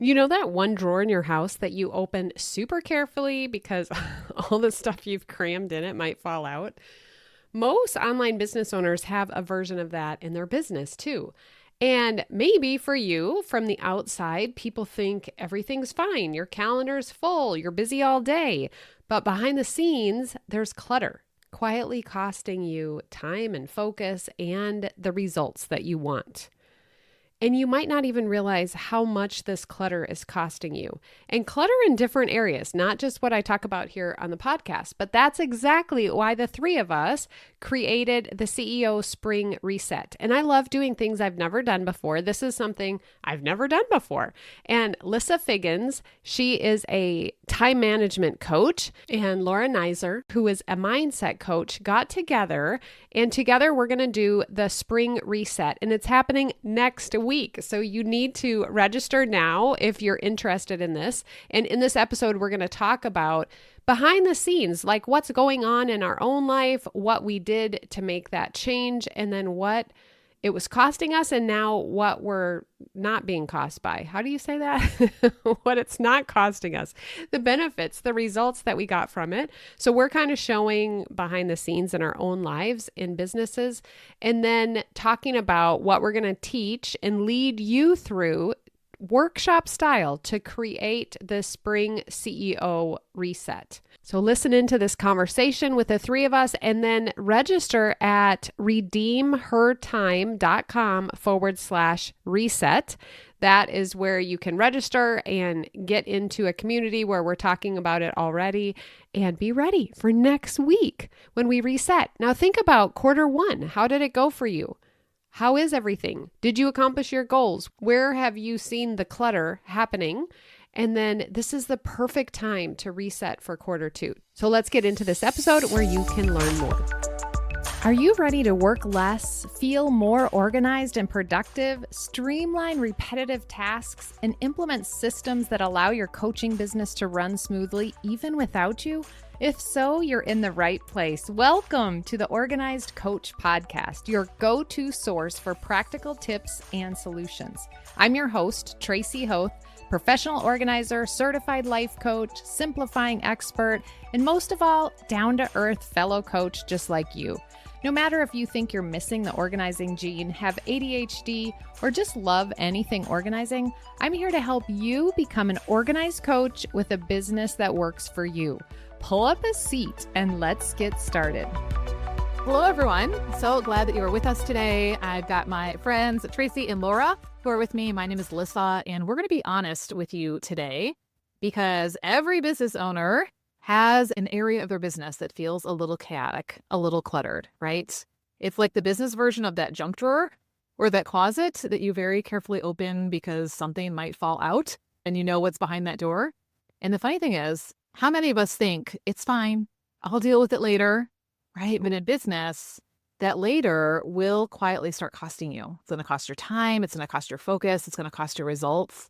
You know that one drawer in your house that you open super carefully because all the stuff you've crammed in it might fall out? Most online business owners have a version of that in their business too. And maybe for you, from the outside, people think everything's fine. Your calendar's full, you're busy all day. But behind the scenes, there's clutter, quietly costing you time and focus and the results that you want. And you might not even realize how much this clutter is costing you. And clutter in different areas, not just what I talk about here on the podcast, but that's exactly why the three of us created the CEO Spring Reset. And I love doing things I've never done before. This is something I've never done before. And Lissa Figgins, she is a time management coach, and Laura Nizer, who is a mindset coach, got together, and together we're going to do the Spring Reset, and it's happening next week. So you need to register now if you're interested in this. And in this episode, we're going to talk about behind the scenes, like what's going on in our own life, what we did to make that change, and then what it was costing us, and now what we're not being cost by. How do you say that? What it's not costing us, the benefits, the results that we got from it. So we're kind of showing behind the scenes in our own lives, in businesses, and then talking about what we're going to teach and lead you through workshop style to create the Spring CEO Reset. So listen into this conversation with the three of us and then register at redeemhertime.com/reset. That is where you can register and get into a community where we're talking about it already, and be ready for next week when we reset. Now think about quarter one. How did it go for you? How is everything? Did you accomplish your goals? Where have you seen the clutter happening? And then this is the perfect time to reset for quarter two. So let's get into this episode where you can learn more. Are you ready to work less, feel more organized and productive, streamline repetitive tasks, and implement systems that allow your coaching business to run smoothly even without you? If so, you're in the right place. Welcome to the Organized Coach Podcast, your go-to source for practical tips and solutions. I'm your host, Tracy Hoth, professional organizer, certified life coach, simplifying expert, and most of all, down-to-earth fellow coach just like you. No matter if you think you're missing the organizing gene, have ADHD, or just love anything organizing, I'm here to help you become an organized coach with a business that works for you. Pull up a seat and let's get started. Hello, everyone. So glad that you are with us today. I've got my friends, Tracy and Laura, who are with me. My name is Lissa, and we're going to be honest with you today because every business owner has an area of their business that feels a little chaotic, a little cluttered, right? It's like the business version of that junk drawer or that closet that you very carefully open because something might fall out and you know what's behind that door. And the funny thing is, how many of us think it's fine, I'll deal with it later, right? But in business, that later will quietly start costing you. It's going to cost your time. It's going to cost your focus. It's going to cost your results.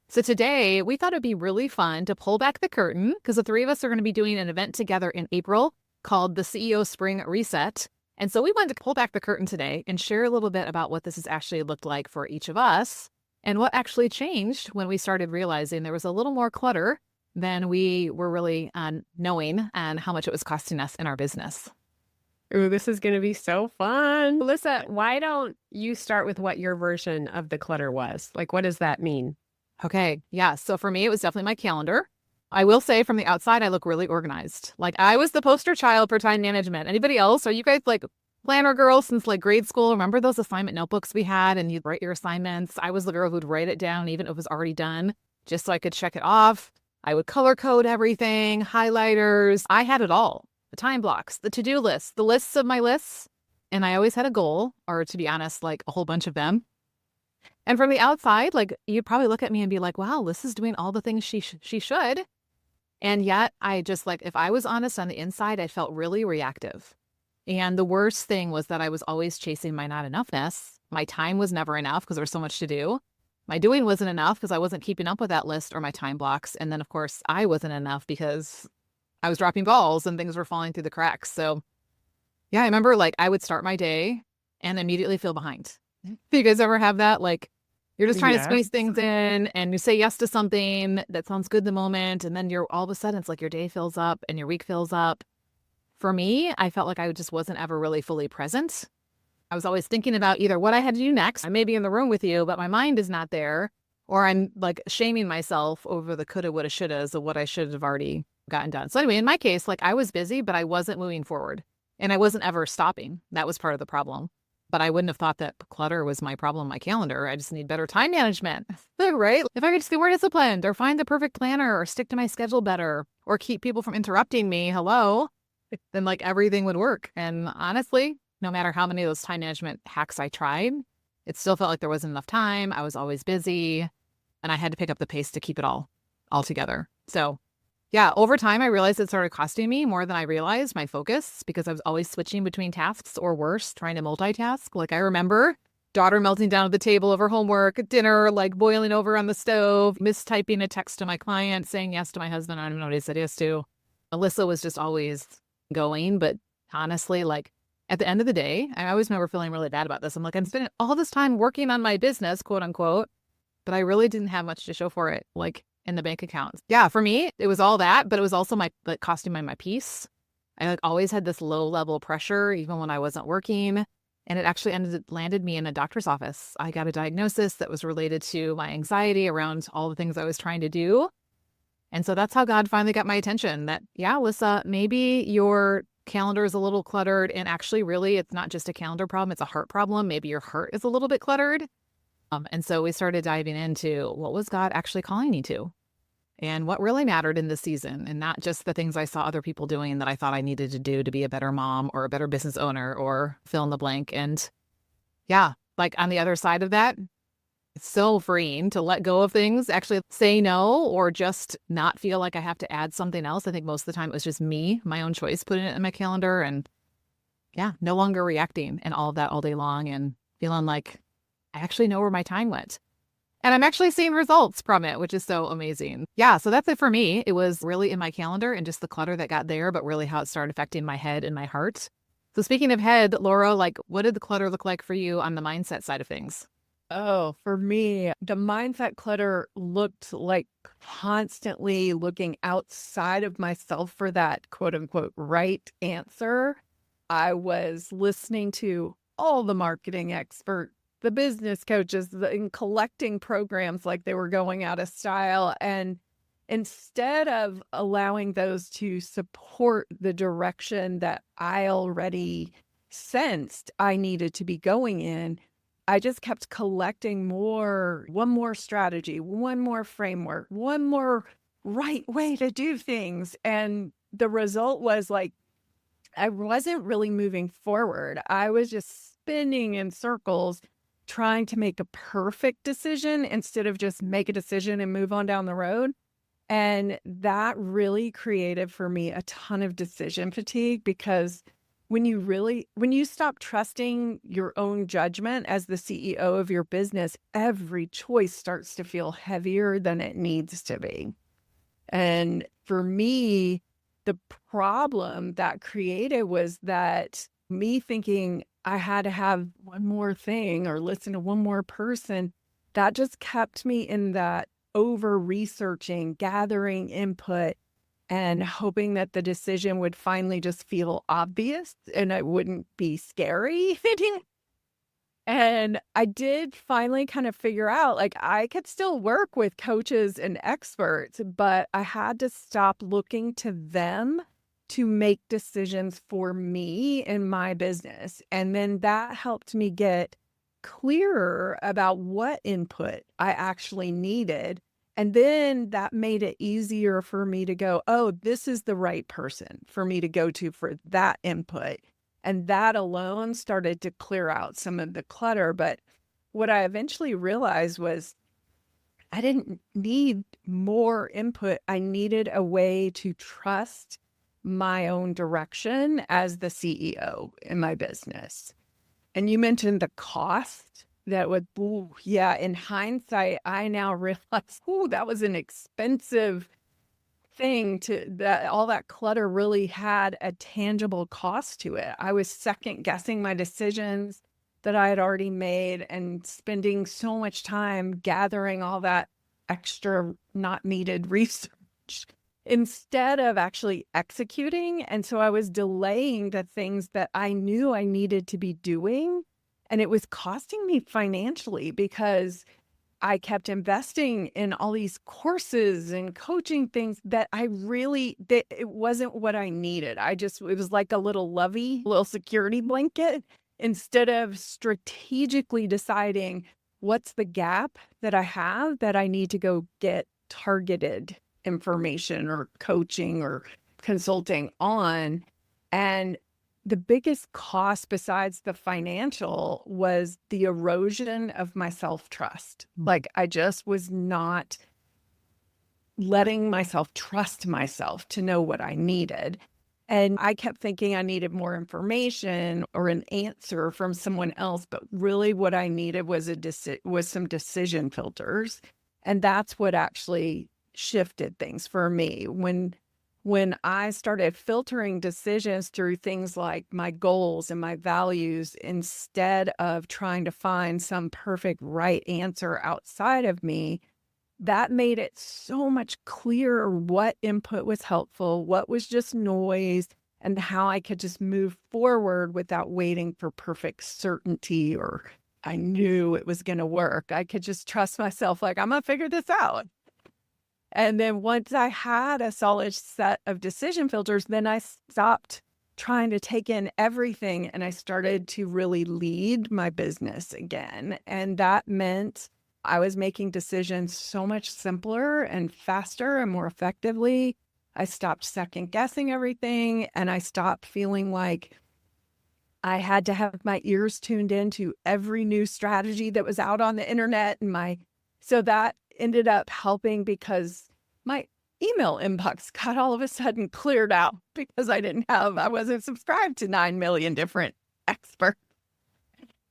So today we thought it'd be really fun to pull back the curtain because the three of us are going to be doing an event together in April called the CEO Spring Reset. And so we wanted to pull back the curtain today and share a little bit about what this has actually looked like for each of us and what actually changed when we started realizing there was a little more clutter than we were really knowing and how much it was costing us in our business. Ooh, this is going to be so fun. Lissa, why don't you start with what your version of the clutter was? Like, what does that mean? Okay. Yeah. So for me, it was definitely my calendar. I will say from the outside, I look really organized. Like I was the poster child for time management. Anybody else? Are you guys like planner girls since like grade school? Remember those assignment notebooks we had and you'd write your assignments? I was the girl who'd write it down even if it was already done, just so I could check it off. I would color code everything, highlighters. I had it all. The time blocks, the to-do lists, the lists of my lists. And I always had a goal, or to be honest, like a whole bunch of them. And from the outside, like you'd probably look at me and be like, wow, Lissa's doing all the things she should. And yet I just like, if I was honest on the inside, I felt really reactive. And the worst thing was that I was always chasing my not enoughness. My time was never enough because there was so much to do. My doing wasn't enough because I wasn't keeping up with that list or my time blocks. And then, of course, I wasn't enough because I was dropping balls and things were falling through the cracks. So, yeah, I remember like I would start my day and immediately feel behind. Do you guys ever have that? Like You're just trying to squeeze Yes. things in and you say yes to something that sounds good in the moment. And then you're all of a sudden, it's like your day fills up and your week fills up. For me, I felt like I just wasn't ever really fully present. I was always thinking about either what I had to do next. I may be in the room with you, but my mind is not there. Or I'm like shaming myself over the coulda, woulda, shouldas of what I should have already gotten done. So anyway, in my case, like I was busy, but I wasn't moving forward and I wasn't ever stopping. That was part of the problem. But I wouldn't have thought that clutter was my problem, my calendar. I just need better time management, right? If I could just be more disciplined or find the perfect planner or stick to my schedule better or keep people from interrupting me, hello, then like everything would work. And honestly, no matter how many of those time management hacks I tried, it still felt like there wasn't enough time. I was always busy and I had to pick up the pace to keep it all together. So yeah, over time, I realized it started costing me more than I realized my focus because I was always switching between tasks or worse, trying to multitask. Like I remember daughter melting down at the table over homework, dinner, like boiling over on the stove, mistyping a text to my client, saying yes to my husband. I don't know what he said yes to. Alyssa was just always going. But honestly, like at the end of the day, I always remember feeling really bad about this. I'm like, I'm spending all this time working on my business, quote unquote, but I really didn't have much to show for it. Like in the bank account. Yeah, for me, it was all that, but it was also like costing my peace. I like always had this low level pressure, even when I wasn't working. And it actually landed me in a doctor's office. I got a diagnosis that was related to my anxiety around all the things I was trying to do. And so that's how God finally got my attention that, yeah, Lissa, maybe your calendar is a little cluttered. And actually, really, it's not just a calendar problem, it's a heart problem. Maybe your heart is a little bit cluttered. And so we started diving into what was God actually calling me to and what really mattered in this season and not just the things I saw other people doing that I thought I needed to do to be a better mom or a better business owner or fill in the blank. And yeah, like on the other side of that, it's so freeing to let go of things, actually say no, or just not feel like I have to add something else. I think most of the time it was just me, my own choice, putting it in my calendar and yeah, no longer reacting and all of that all day long and feeling like I actually know where my time went. And I'm actually seeing results from it, which is so amazing. Yeah, so that's it for me. It was really in my calendar and just the clutter that got there, but really how it started affecting my head and my heart. So speaking of head, Laura, like what did the clutter look like for you on the mindset side of things? Oh, for me, the mindset clutter looked like constantly looking outside of myself for that quote unquote right answer. I was listening to all the marketing experts, the business coaches, and collecting programs like they were going out of style. And instead of allowing those to support the direction that I already sensed I needed to be going in, I just kept collecting one more strategy, one more framework, one more right way to do things. And the result was like, I wasn't really moving forward. I was just spinning in circles, trying to make a perfect decision instead of just make a decision and move on down the road. And that really created for me a ton of decision fatigue because when you stop trusting your own judgment as the CEO of your business, every choice starts to feel heavier than it needs to be. And for me, the problem that created was that me thinking I had to have one more thing or listen to one more person, that just kept me in that over researching, gathering input, and hoping that the decision would finally just feel obvious and it wouldn't be scary. And I did finally kind of figure out like I could still work with coaches and experts, but I had to stop looking to them to make decisions for me in my business. And then that helped me get clearer about what input I actually needed. And then that made it easier for me to go, oh, this is the right person for me to go to for that input. And that alone started to clear out some of the clutter. But what I eventually realized was I didn't need more input. I needed a way to trust my own direction as the CEO in my business. And you mentioned the cost that would, in hindsight, I now realize, that was an expensive thing that all that clutter really had a tangible cost to it. I was second guessing my decisions. that I had already made and spending so much time gathering all that extra not needed research instead of actually executing. And so I was delaying the things that I knew I needed to be doing. And it was costing me financially because I kept investing in all these courses and coaching things that it wasn't what I needed. It was like a little security blanket instead of strategically deciding what's the gap that I have that I need to go get targeted information or coaching or consulting on. And the biggest cost besides the financial was the erosion of my self-trust. Like I just was not letting myself trust myself to know what I needed. And I kept thinking I needed more information or an answer from someone else, but really what I needed was some decision filters. And that's what actually shifted things for me. When I started filtering decisions through things like my goals and my values, instead of trying to find some perfect right answer outside of me, that made it so much clearer what input was helpful, what was just noise, and how I could just move forward without waiting for perfect certainty or I knew it was going to work. I could just trust myself, like, I'm going to figure this out. And then once I had a solid set of decision filters, then I stopped trying to take in everything and I started to really lead my business again. And that meant I was making decisions so much simpler and faster and more effectively. I stopped second guessing everything and I stopped feeling like I had to have my ears tuned into every new strategy that was out on the internet. So that ended up helping because my email inbox got all of a sudden cleared out because I wasn't subscribed to 9 million different experts.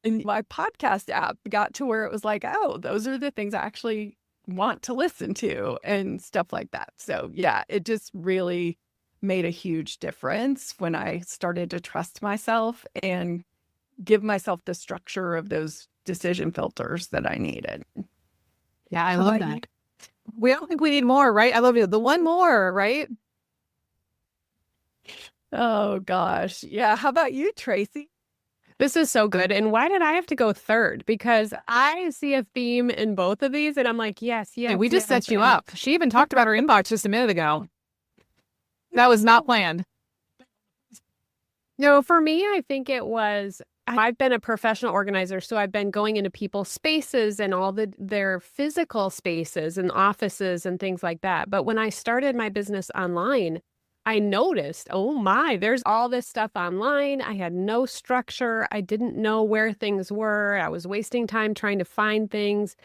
And my podcast app got to where it was like, oh, those are the things I actually want to listen to and stuff like that. So yeah, it just really made a huge difference when I started to trust myself and give myself the structure of those decision filters that I needed. Yeah, I love that. We don't think we need more, right? I love you. The one more, right? Oh, gosh. Yeah. How about you, Tracy? This is so good. And why did I have to go third? Because I see a theme in both of these and I'm like, yes. Hey, we just set you up. She even talked about her inbox just a minute ago. That was not planned. No, for me, I think it was, I've been a professional organizer, so I've been going into people's spaces and all their physical spaces and offices and things like that. But when I started my business online, I noticed, oh my, there's all this stuff online. I had no structure. I didn't know where things were. I was wasting time trying to find things.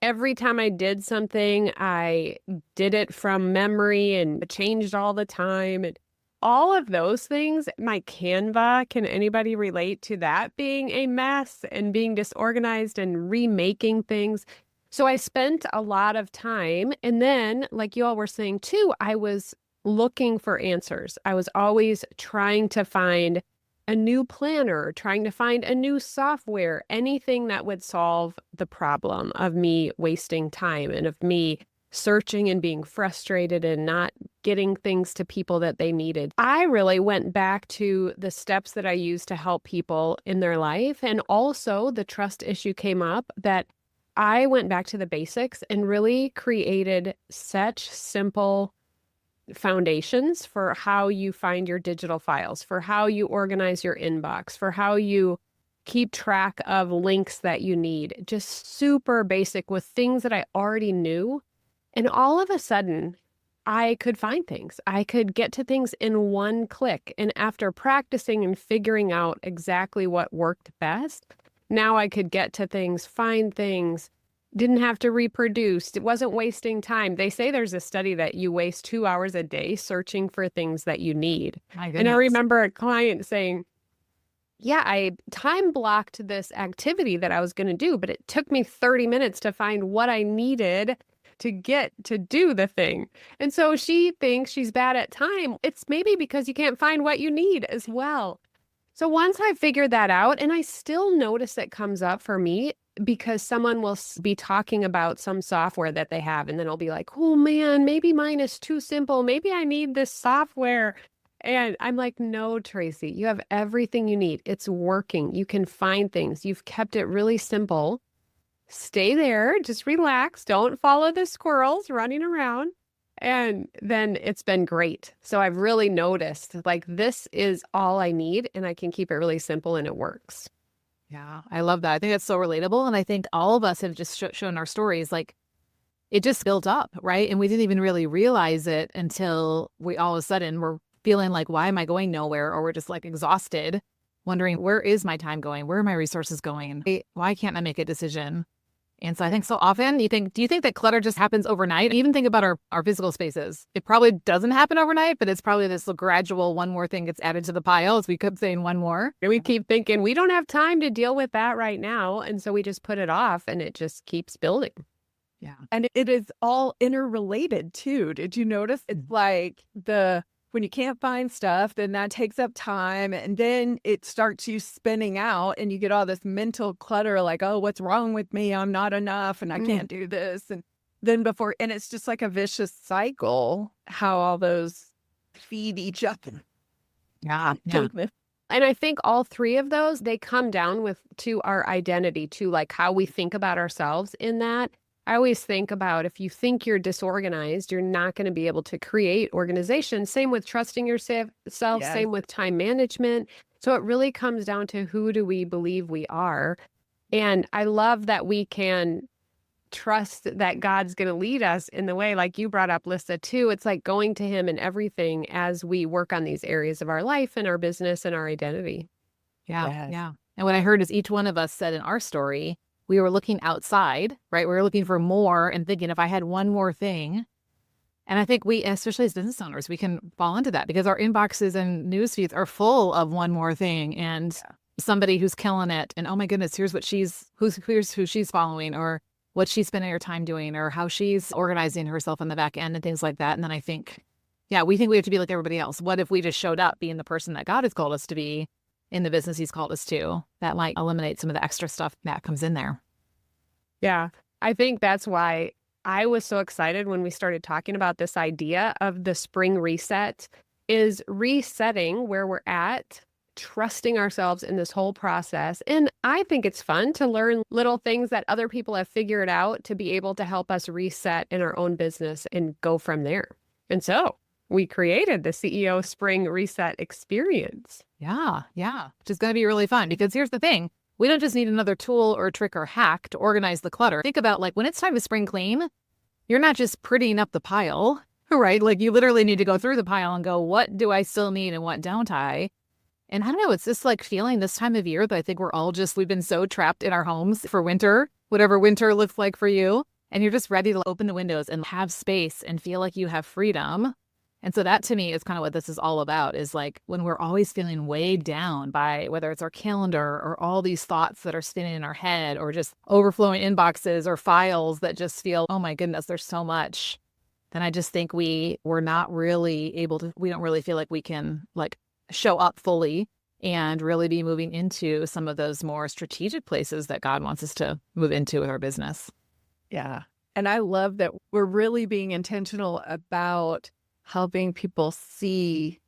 Every time I did something, I did it from memory and it changed all the time. And all of those things, my Canva, can anybody relate to that being a mess and being disorganized and remaking things? So I spent a lot of time. And then, like you all were saying too, I was looking for answers. I was always trying to find a new planner, trying to find a new software, anything that would solve the problem of me wasting time and of me searching and being frustrated and not getting things to people that they needed. I really went back to the steps that I used to help people in their life. And also the trust issue came up that I went back to the basics and really created such simple foundations for how you find your digital files, for how you organize your inbox, for how you keep track of links that you need. Just super basic with things that I already knew. And all of a sudden, I could find things. I could get to things in one click. And after practicing and figuring out exactly what worked best, now I could get to things, find things, didn't have to reproduce. It wasn't wasting time. They say there's a study that you waste 2 hours a day searching for things that you need. And I remember a client saying, yeah, I time blocked this activity that I was going to do, but it took me 30 minutes to find what I needed to get to do the thing. And so she thinks she's bad at time. It's maybe because you can't find what you need as well. So once I figured that out, and I still notice it comes up for me because someone will be talking about some software that they have, and then I'll be like, oh man, maybe mine is too simple. Maybe I need this software. And I'm like, no, Tracy, you have everything you need. It's working. You can find things. You've kept it really simple. Stay there. Just relax. Don't follow the squirrels running around. And then it's been great. So I've really noticed like this is all I need and I can keep it really simple and it works. Yeah, I love that. I think that's so relatable. And I think all of us have just shown our stories like it just built up, right? And we didn't even really realize it until we all of a sudden were feeling like, why am I going nowhere? Or we're just like exhausted, wondering, where is my time going? Where are my resources going? Why can't I make a decision? And so I think so often do you think that clutter just happens overnight? Even think about our physical spaces. It probably doesn't happen overnight, but it's probably this gradual one more thing gets added to the pile, as we kept saying one more. And we keep thinking we don't have time to deal with that right now. And so we just put it off and it just keeps building. Yeah. And it is all interrelated too. Did you notice? It's like when you can't find stuff, then that takes up time. And then it starts you spinning out and you get all this mental clutter like, oh, what's wrong with me? I'm not enough and I can't do this. And then and it's just like a vicious cycle, how all those feed each other. Yeah. And I think all three of those, they come down to our identity, to like how we think about ourselves in that. I always think about if you think you're disorganized, you're not going to be able to create organization. Same with trusting yourself, Yes. Same with time management. So it really comes down to who do we believe we are. And I love that we can trust that God's going to lead us in the way, like you brought up, Lissa, too. It's like going to him in everything as we work on these areas of our life and our business and our identity. Yeah. Yes. Yeah. And what I heard is each one of us said in our story, we were looking outside, right? We were looking for more and thinking if I had one more thing. And I think we, especially as business owners, we can fall into that because our inboxes and news feeds are full of one more thing and somebody who's killing it. And oh my goodness, here's who she's following or what she's spending her time doing or how she's organizing herself on the back end and things like that. And then I think, we think we have to be like everybody else. What if we just showed up being the person that God has called us to be in the business he's called us to? That might eliminate some of the extra stuff that comes in there. Yeah, I think that's why I was so excited when we started talking about this idea of the spring reset, is resetting where we're at, trusting ourselves in this whole process. And I think it's fun to learn little things that other people have figured out to be able to help us reset in our own business and go from there. And so we created the CEO Spring Reset Experience. Yeah. Which is going to be really fun because here's the thing. We don't just need another tool or trick or hack to organize the clutter. Think about like when it's time to spring clean, you're not just prettying up the pile, right? Like you literally need to go through the pile and go, what do I still need and what don't I? And I don't know, it's just like feeling this time of year that I think we've been so trapped in our homes for winter, whatever winter looks like for you. And you're just ready to open the windows and have space and feel like you have freedom. And so that to me is kind of what this is all about, is like when we're always feeling weighed down by whether it's our calendar or all these thoughts that are spinning in our head or just overflowing inboxes or files that just feel, oh my goodness, there's so much. Then I just think we don't really feel like we can like show up fully and really be moving into some of those more strategic places that God wants us to move into with our business. Yeah. And I love that we're really being intentional about helping people see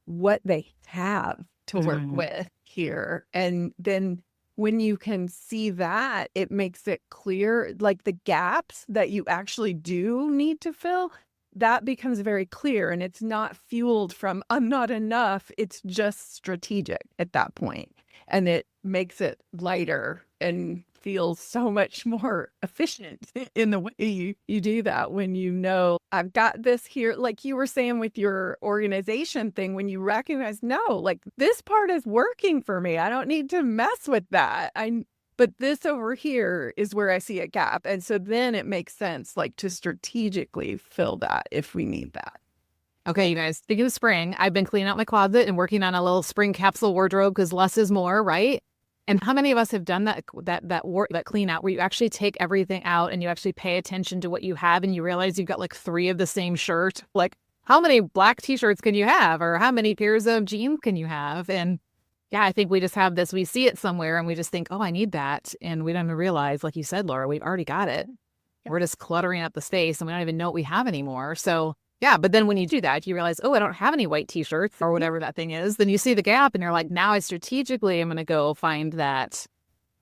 what they have to work with here. And then when you can see that, it makes it clear, like the gaps that you actually do need to fill, that becomes very clear. And it's not fueled from, I'm not enough. It's just strategic at that point. And it makes it lighter and feels so much more efficient in the way you do that when you know I've got this here. Like you were saying with your organization thing, when you recognize, no, like this part is working for me. I don't need to mess with that. But this over here is where I see a gap. And so then it makes sense like to strategically fill that if we need that. Okay, you guys, speaking of spring, I've been cleaning out my closet and working on a little spring capsule wardrobe because less is more, right? And how many of us have done that clean out where you actually take everything out and you actually pay attention to what you have and you realize you've got like 3 of the same shirt? Like how many black t-shirts can you have or how many pairs of jeans can you have? And Yeah, I think we just have this, we see it somewhere and we just think, oh, I need that. And we don't even realize, like you said, Laura, we've already got it. Yeah. We're just cluttering up the space and we don't even know what we have anymore. So yeah, but then when you do that, you realize, oh, I don't have any white t-shirts or whatever that thing is. Then you see the gap and you're like, now I strategically am going to go find that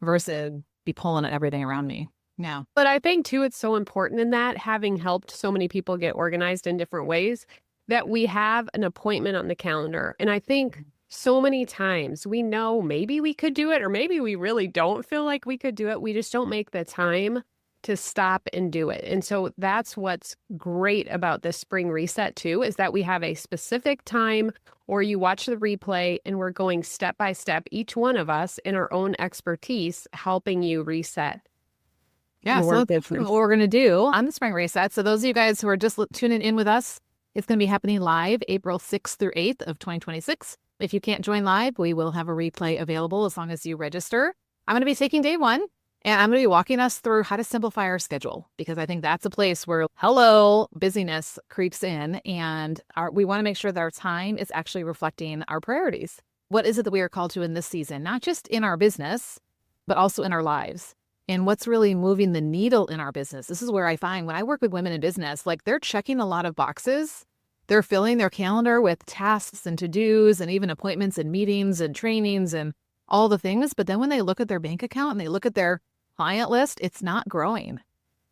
versus be pulling at everything around me. Yeah. But I think too, it's so important in that, having helped so many people get organized in different ways, that we have an appointment on the calendar. And I think so many times we know maybe we could do it, or maybe we really don't feel like we could do it. We just don't make the time to stop and do it. And so that's what's great about this spring reset too, is that we have a specific time, or you watch the replay and we're going step by step, each one of us in our own expertise, helping you reset. Yeah, so that's what we're going to do on the spring reset. So those of you guys who are just tuning in with us, it's going to be happening live April 6th through 8th of 2026. If you can't join live, we will have a replay available as long as you register. I'm going to be taking day one, and I'm going to be walking us through how to simplify our schedule, because I think that's a place where, busyness creeps in, and we want to make sure that our time is actually reflecting our priorities. What is it that we are called to in this season, not just in our business, but also in our lives? And what's really moving the needle in our business? This is where I find when I work with women in business, like they're checking a lot of boxes. They're filling their calendar with tasks and to-dos and even appointments and meetings and trainings and all the things. But then when they look at their bank account and they look at their client list, it's not growing.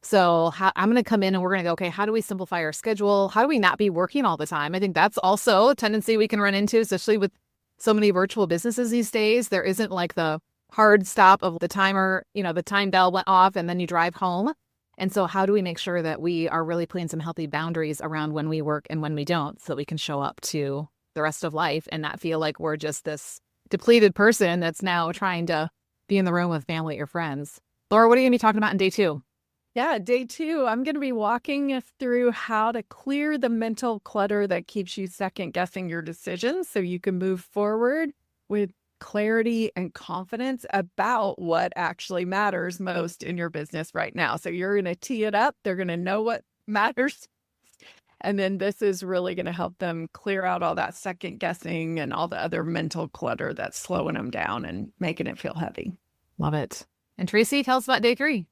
So I'm going to come in and we're going to go, okay, how do we simplify our schedule? How do we not be working all the time? I think that's also a tendency we can run into, especially with so many virtual businesses these days. There isn't like the hard stop of the timer, the time bell went off and then you drive home. And so how do we make sure that we are really putting some healthy boundaries around when we work and when we don't, so we can show up to the rest of life and not feel like we're just this depleted person that's now trying to be in the room with family or friends. Laura, what are you going to be talking about in day 2? Yeah, day 2, I'm going to be walking us through how to clear the mental clutter that keeps you second guessing your decisions so you can move forward with clarity and confidence about what actually matters most in your business right now. So you're going to tee it up. They're going to know what matters. And then this is really going to help them clear out all that second guessing and all the other mental clutter that's slowing them down and making it feel heavy. Love it. And Tracy, tell us about day 3.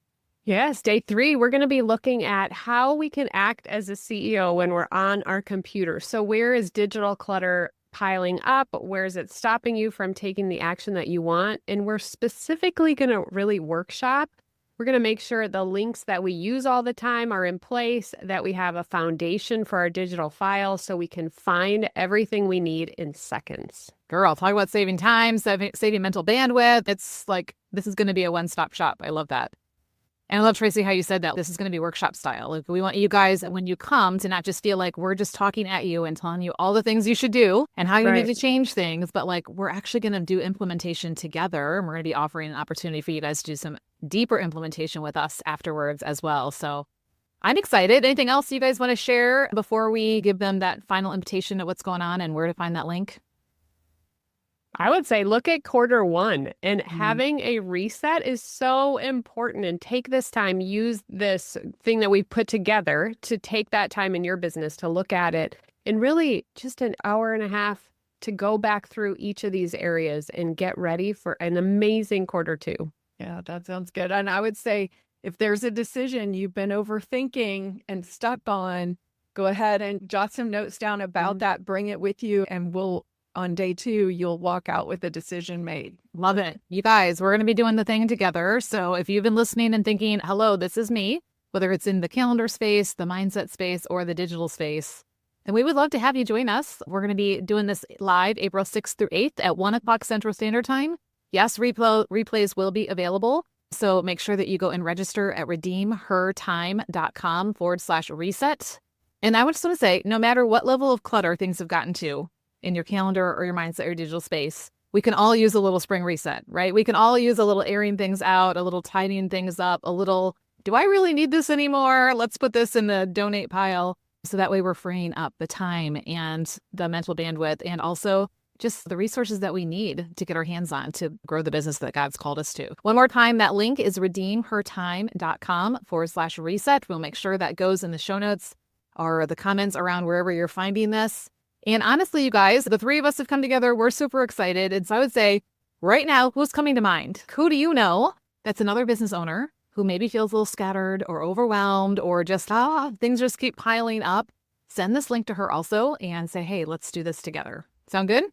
Yes, day 3, we're going to be looking at how we can act as a CEO when we're on our computer. So where is digital clutter piling up? Where is it stopping you from taking the action that you want? And we're specifically going to really workshop. We're going to make sure the links that we use all the time are in place, that we have a foundation for our digital files so we can find everything we need in seconds. Girl, talk about saving time, saving mental bandwidth. It's like, this is going to be a one-stop shop. I love that. And I love, Tracy, how you said that this is going to be workshop style. Like, we want you guys, when you come, to not just feel like we're just talking at you and telling you all the things you should do and how you need to change things, but like we're actually going to do implementation together. And we're going to be offering an opportunity for you guys to do some deeper implementation with us afterwards as well. So I'm excited. Anything else you guys want to share before we give them that final invitation of what's going on and where to find that link? I would say look at quarter 1, and having a reset is so important. And take this time, use this thing that we've put together to take that time in your business to look at it, and really just an hour and a half to go back through each of these areas and get ready for an amazing quarter 2. Yeah, that sounds good. And I would say if there's a decision you've been overthinking and stuck on, go ahead and jot some notes down about that, bring it with you, and on day 2, you'll walk out with a decision made. Love it. You guys, we're going to be doing the thing together. So if you've been listening and thinking, hello, this is me, whether it's in the calendar space, the mindset space, or the digital space, then we would love to have you join us. We're going to be doing this live April 6th through 8th at 1 o'clock Central Standard Time. Yes, replays will be available. So make sure that you go and register at redeemhertime.com/reset. And I just want to say, no matter what level of clutter things have gotten to in your calendar or your mindset or your digital space, we can all use a little spring reset, right? We can all use a little airing things out, a little tidying things up, a little, do I really need this anymore? Let's put this in the donate pile. So that way we're freeing up the time and the mental bandwidth and also just the resources that we need to get our hands on to grow the business that God's called us to. One more time, that link is redeemhertime.com/reset. We'll make sure that goes in the show notes or the comments around wherever you're finding this. And honestly, you guys, the three of us have come together. We're super excited. And so I would say right now, who's coming to mind? Who do you know that's another business owner who maybe feels a little scattered or overwhelmed or just, things just keep piling up? Send this link to her also and say, hey, let's do this together. Sound good?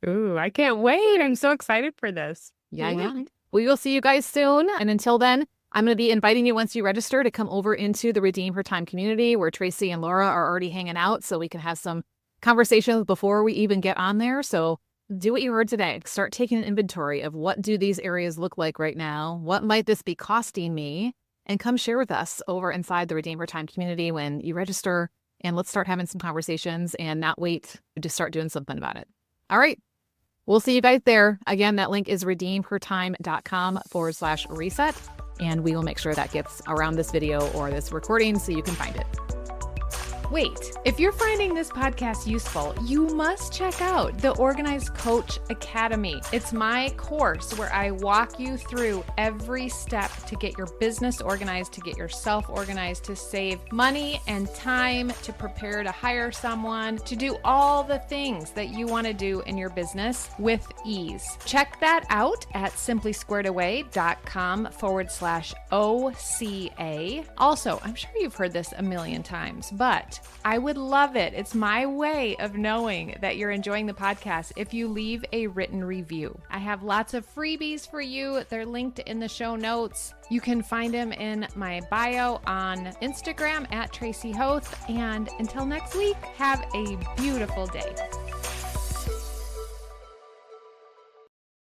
Ooh, I can't wait. I'm so excited for this. Yeah. We will see you guys soon. And until then, I'm going to be inviting you once you register to come over into the Redeem Her Time community where Tracy and Laura are already hanging out so we can have some conversations before we even get on there. So do what you heard today. Start taking an inventory of what do these areas look like right now? What might this be costing me? And come share with us over inside the Redeem Her Time community when you register. And let's start having some conversations and not wait to start doing something about it. All right. We'll see you guys there. Again, that link is redeemhertime.com/reset. And we will make sure that gets around this video or this recording so you can find it. Wait, if you're finding this podcast useful, you must check out the Organized Coach Academy. It's my course where I walk you through every step to get your business organized, to get yourself organized, to save money and time, to prepare to hire someone, to do all the things that you want to do in your business with ease. Check that out at simplysquaredaway.com/OCA. Also, I'm sure you've heard this a million times, but I would love it. It's my way of knowing that you're enjoying the podcast if you leave a written review. I have lots of freebies for you. They're linked in the show notes. You can find them in my bio on Instagram at Tracy Hoth. And until next week, have a beautiful day.